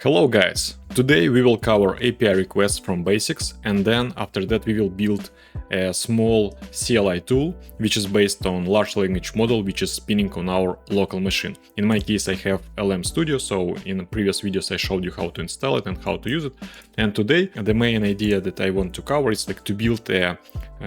Hello guys! Today we will cover API requests from basics, and then after that we will build a small CLI tool which is based on large language model which is spinning on our local machine. In my case I have LM Studio, so in previous videos I showed you how to install it and how to use it. And today the main idea that I want to cover is to build a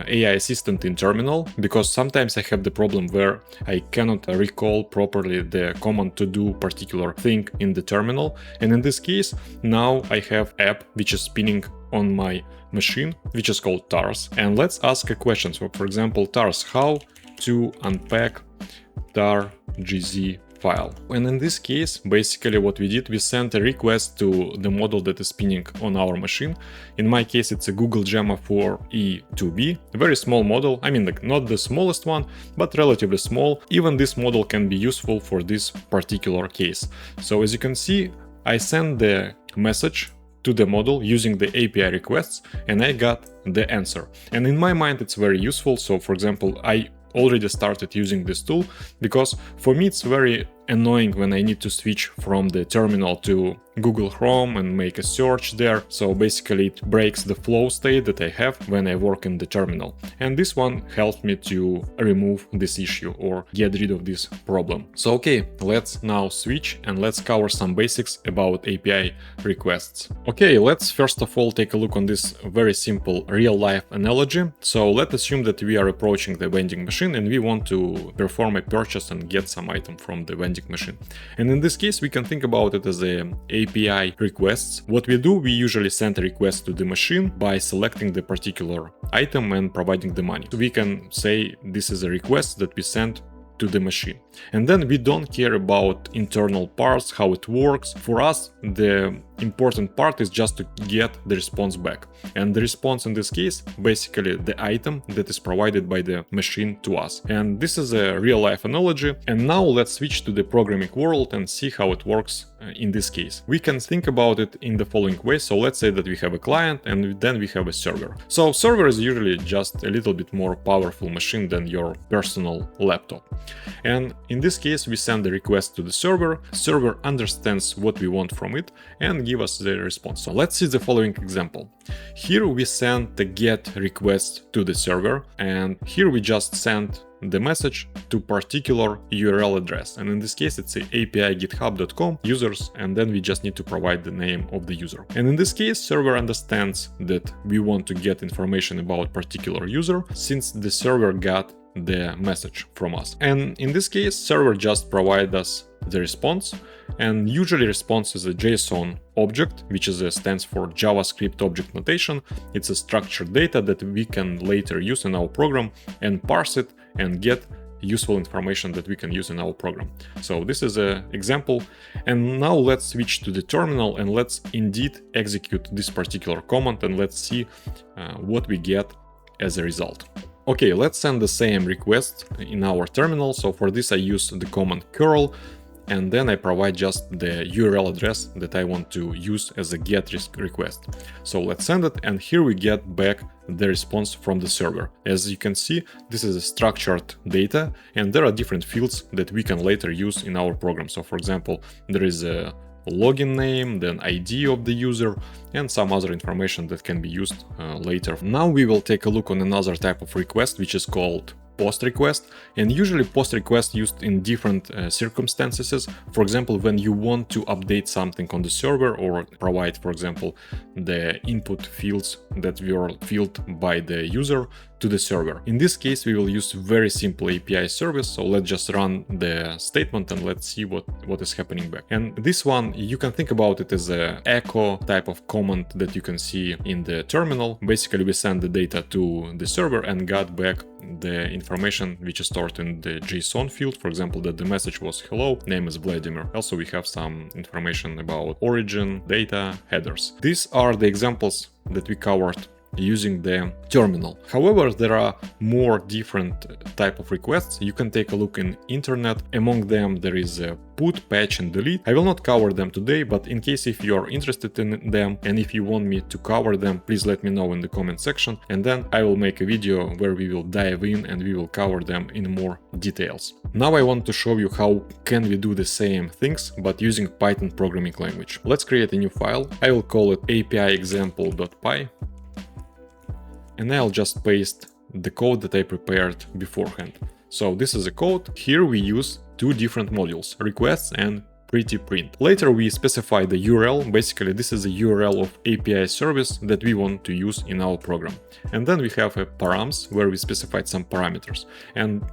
AI assistant in terminal, because sometimes I have the problem where I cannot recall properly the command to do particular thing in the terminal. And in this case, now I have app which is spinning on my machine, which is called TARS. And let's ask a question. So for example, TARS, how to unpack tar.gz file. And in this case, basically what we did, we sent a request to the model that is spinning on our machine. In my case, it's a Google Gemma 4e2b, a very small model. I mean, not the smallest one, but relatively small. Even this model can be useful for this particular case. So as you can see, I sent the message to the model using the API requests, and I got the answer. And in my mind, it's very useful. So for example, I already started using this tool because for me it's very annoying when I need to switch from the terminal to Google Chrome and make a search there. So basically it breaks the flow state that I have when I work in the terminal. And this one helps me to remove this issue or get rid of this problem. So okay, let's now switch and let's cover some basics about API requests. Okay, let's first of all take a look on this very simple real-life analogy. So let's assume that we are approaching the vending machine and we want to perform a purchase and get some item from the vending machine. And in this case, we can think about it as a API requests. What we do, we usually send a request to the machine by selecting the particular item and providing the money. So we can say this is a request that we send to the machine. And then we don't care about internal parts, how it works. For us, the important part is just to get the response back. And the response in this case, basically the item that is provided by the machine to us. And this is a real life analogy. And now let's switch to the programming world and see how it works in this case. We can think about it in the following way. So let's say that we have a client and then we have a server. So server is usually just a little bit more powerful machine than your personal laptop. And in this case, we send the request to the server understands what we want from it and give us the response. So let's see the following example. Here we send the get request to the server, and here we just send the message to particular URL address. And in this case, it's a API github.com users, and then we just need to provide the name of the user. And in this case, server understands that we want to get information about particular user since the server got the message from us. And in this case, server just provides us the response, and usually response is a JSON object, which stands for JavaScript object notation. It's a structured data that we can later use in our program and parse it and get useful information that we can use in our program. So this is an example. And now let's switch to the terminal and let's indeed execute this particular command and let's see what we get as a result. Okay, let's send the same request in our terminal. So for this I use the command curl, and then I provide just the URL address that I want to use as a get request. So let's send it, and here we get back the response from the server. As you can see, this is a structured data, and there are different fields that we can later use in our program. So for example, there is a login name, then ID of the user, and some other information that can be used later. Now we will take a look on another type of request, which is called post request. And usually post request used in different circumstances. For example, when you want to update something on the server or provide, for example, the input fields that were filled by the user to the server. In this case, we will use very simple API service. So let's just run the statement and let's see what is happening back. And this one, you can think about it as an echo type of command that you can see in the terminal. Basically, we send the data to the server and got back the information which is stored in the JSON field. For example, that the message was hello, name is Vladimir. Also, we have some information about origin, data, headers. These are the examples that we covered using the terminal. However, there are more different type of requests. You can take a look in internet. Among them, there is a put, patch and delete. I will not cover them today, but in case if you are interested in them and if you want me to cover them, please let me know in the comment section, and then I will make a video where we will dive in and we will cover them in more details. Now I want to show you how can we do the same things but using Python programming language. Let's create a new file. I will call it api-example.py, and I'll just paste the code that I prepared beforehand. So this is a code. Here we use two different modules, requests and prettyprint. Later we specify the URL. Basically this is a URL of API service that we want to use in our program. And then we have a params where we specified some parameters. And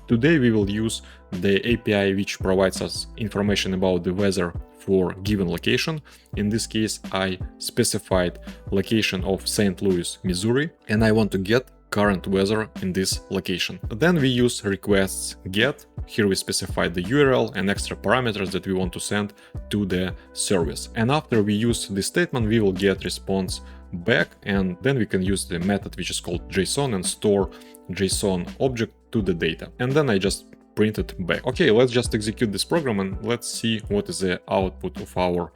today we will use the API which provides us information about the weather for given location. In this case I specified location of St. Louis, Missouri, and I want to get current weather in this location. Then we use requests get. Here we specify the URL and extra parameters that we want to send to the service. And after we use this statement, we will get response back, and then we can use the method which is called JSON and store JSON object to the data. And then I just print it back. Okay, let's just execute this program and let's see what is the output of our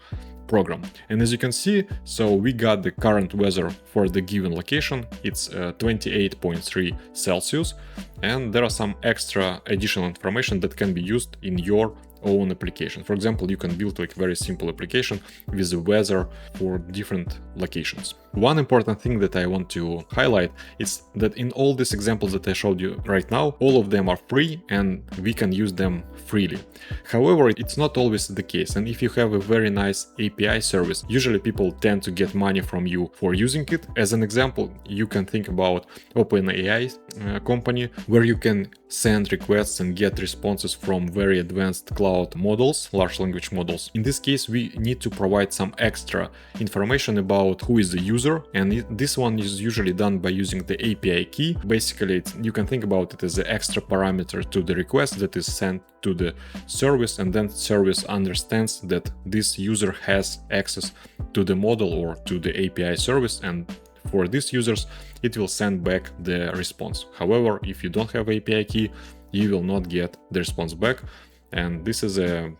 program. And as you can see, so we got the current weather for the given location. It's 28.3 Celsius, and there are some extra additional information that can be used in your own application. For example, you can build like very simple application with the weather for different locations. One important thing that I want to highlight is that in all these examples that I showed you right now, all of them are free and we can use them freely. However, it's not always the case. And if you have a very nice API service, usually people tend to get money from you for using it. As an example, you can think about OpenAI company, where you can send requests and get responses from very advanced cloud models, large language models. In this case, we need to provide some extra information about who is the user, and this one is usually done by using the API key. Basically, you can think about it as an extra parameter to the request that is sent to the service, and then service understands that this user has access to the model or to the API service, and for these users, it will send back the response. However, if you don't have API key, you will not get the response back. And this is a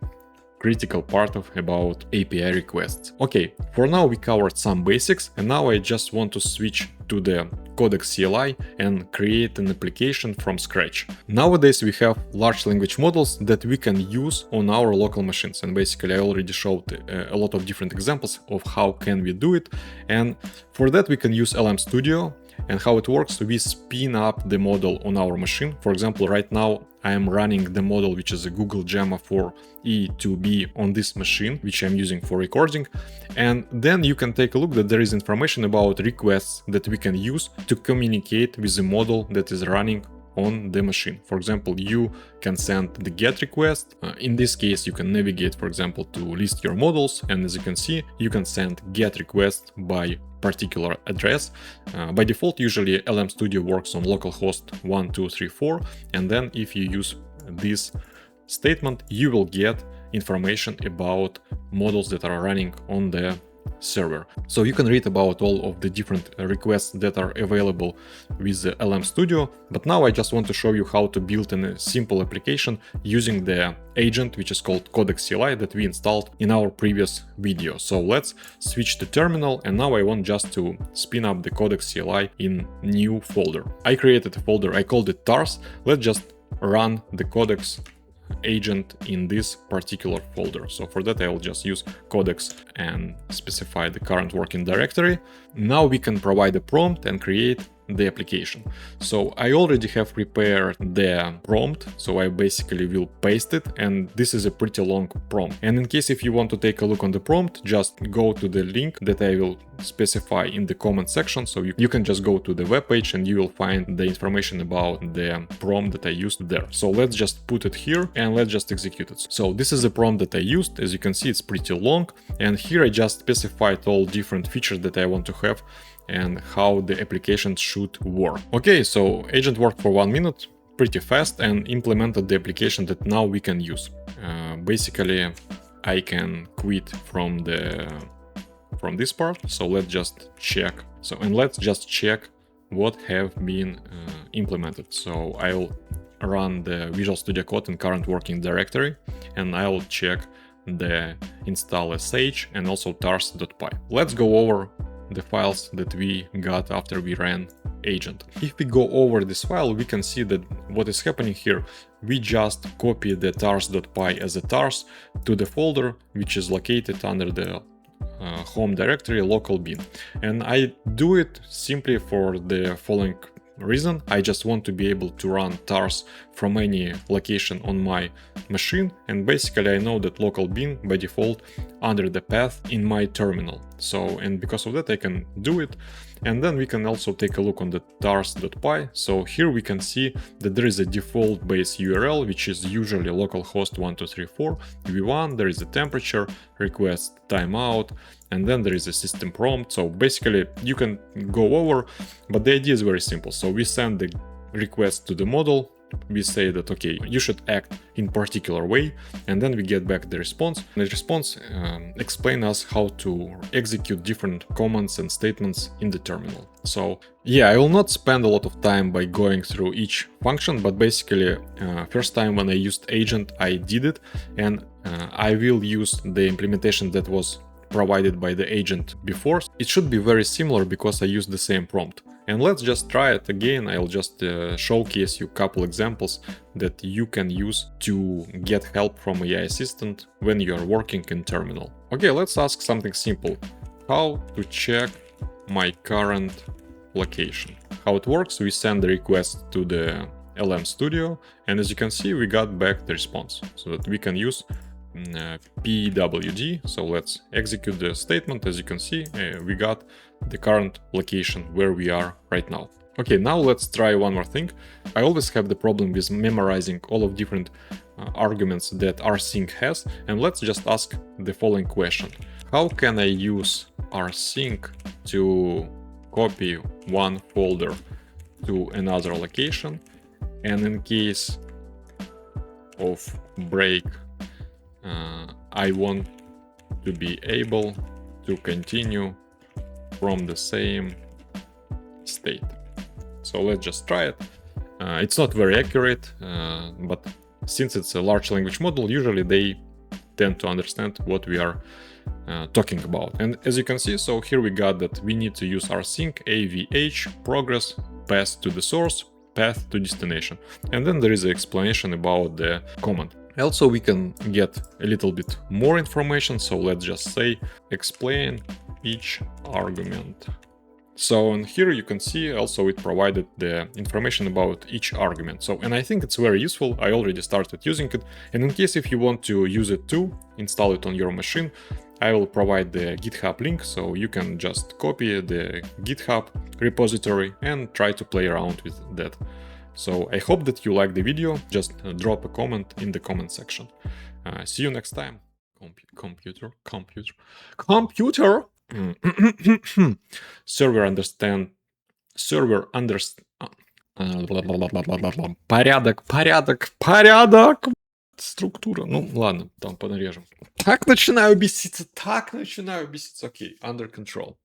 critical part of about API requests. Okay, for now we covered some basics, and now I just want to switch to the Codex CLI and create an application from scratch. Nowadays we have large language models that we can use on our local machines, and basically I already showed a lot of different examples of how can we do it. And for that we can use LM Studio. And how it works, we spin up the model on our machine. For example, right now I am running the model which is a Google Gemma for E2B on this machine, which I'm using for recording. And then you can take a look that there is information about requests that we can use to communicate with the model that is running on the machine. For example, you can send the GET request. In this case, you can navigate, for example, to list your models. And as you can see, you can send GET request by particular address. By default, usually LM Studio works on localhost 1234. And then if you use this statement, you will get information about models that are running on the server. So you can read about all of the different requests that are available with the LM Studio. But now I just want to show you how to build a simple application using the agent, which is called Codex CLI, that we installed in our previous video. So let's switch to terminal, and now I want just to spin up the Codex CLI in new folder. I created a folder, I called it tars. Let's just run the Codex agent in this particular folder. So for that I will just use codex and specify the current working directory. Now we can provide a prompt and create the application. So I already have prepared the prompt, so I basically will paste it, and this is a pretty long prompt. And in case if you want to take a look on the prompt, just go to the link that I will specify in the comment section. So you can just go to the web page and you will find the information about the prompt that I used there. So let's just put it here and let's just execute it. So this is the prompt that I used. As you can see, it's pretty long, and here I just specified all different features that I want to have and how the application should work. Okay, so agent worked for 1 minute, pretty fast, and implemented the application that now we can use. Basically, I can quit from from this part. So let's just check. And let's just check what have been implemented. So I'll run the Visual Studio Code in current working directory, and I'll check the install sh and also tars.py. Let's go over the files that we got after we ran agent. If we go over this file, we can see that what is happening here, we just copy the tars.py as a tars to the folder which is located under the home directory local bin. And I do it simply for the following reason. I just want to be able to run tars from any location on my machine, and basically I know that local bin by default under the path in my terminal. So, and because of that I can do it. And then we can also take a look on the tars.py. So here we can see that there is a default base URL, which is usually localhost 1234 v1. There is a temperature, request timeout, and then there is a system prompt. So basically you can go over, but the idea is very simple. So we send the request to the model. We say that, okay, you should act in particular way, and then we get back the response. The response explains us how to execute different commands and statements in the terminal. So yeah, I will not spend a lot of time by going through each function, but basically first time when I used agent, I did it, and I will use the implementation that was provided by the agent before. It should be very similar because I used the same prompt. And let's just try it again. I'll just showcase you a couple examples that you can use to get help from AI assistant when you are working in terminal. Okay, let's ask something simple. How to check my current location? How it works, we send the request to the LM Studio, and as you can see, we got back the response so that we can use pwd. So let's execute the statement. As you can see, we got the current location where we are right now. Okay, now let's try one more thing. I always have the problem with memorizing all of different arguments that rsync has, and let's just ask the following question. How can I use rsync to copy one folder to another location, and in case of break I want to be able to continue from the same state. So let's just try it. It's not very accurate, but since it's a large language model, usually they tend to understand what we are talking about. And as you can see, so here we got that we need to use rsync avh progress path to the source, path to destination. And then there is an explanation about the command. Also, we can get a little bit more information. So let's just say explain each argument. So and here you can see also it provided the information about each argument. So, and I think it's very useful. I already started using it. And in case if you want to use it too, install it on your machine, I will provide the GitHub link. So you can just copy the GitHub repository and try to play around with that. So I hope that you like the video. Just drop a comment in the comment section. See you next time. Computer. Server understand. Порядок. Структура. Ну ладно, там понарежем. Так начинаю беситься. Окей, under control.